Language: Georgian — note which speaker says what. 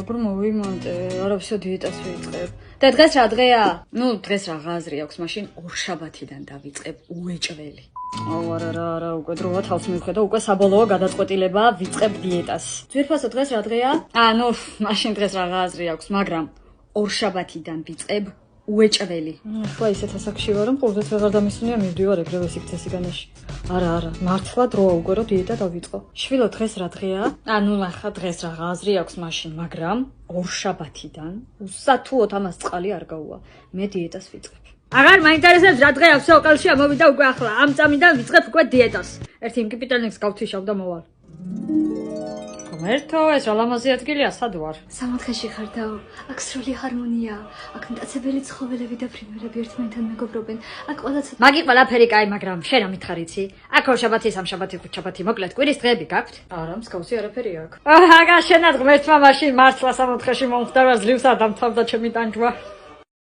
Speaker 1: როგორ მოვიმონტე? არა ვსო დიეტას ვიწყებ. და დღეს რა დღეა? ნუ დღეს რა აზრი აქვს, მაშინ ორშაბათიდან დავიწყებ უეჭველი. არა, უკვე დროა თავს მივხედა, უკვე საბოლოო გადაწყვეტილება ვიწყებ დიეტას. ძვირფასო დღეს რა დღეა? ნუ მაშინ დღეს რა აზრი აქვს, მაგრამ ორშაბათიდან ვიწყებ უეჭველი. ახლა ისეთ ასაკში ვარ, რომ ყურდაც აღარ დამისუნია მივდივარ ეგრევე სიქცესიგანაში. არა, მართლა დროა უკვე რომ დიეტა დავიწყო. შვილო დღეს რა დღეა? ნუ ახლა დღეს რა აზრი აქვს მაშინ, მაგრამ ორშაბათიდან უსათუოდ ამას წყალი არ გაუვა. მე დიეტას ვიწყებ. აღარ მაინტერესებს რა დღე აქვს, ოკალში ამოვიდა უკვე ახლა. ამ წამიდან ვიწყებ უკვე დიეტას. ერთი იმ კიპიტელნიკს გავთიშავ და მოვალ. ღმერთო, ეს რა ლამაზი ადგილია, სად ვარ?
Speaker 2: სამოთხეში ხარ და აქ სრული ჰარმონია, აქ მტაცებელი ცხოველები და ფრინველები ერთმანეთთან მეგობრობენ. აქ ყველაც
Speaker 1: მაგი ყველაფერი კაი, მაგრამ შენ რა მითხარიცი? აქ ორშაბათი, სამშაბათი, ხუთშაბათი, მოკლედ კვირის დღეები გაქვთ? არა, მსგავსი არაფერი აქვს. აგა შენად ღმერთმა მაშინ მართლა სამოთხეში მომხდარა ძლივსა დამთავრდა ჩემი ტანჯვა.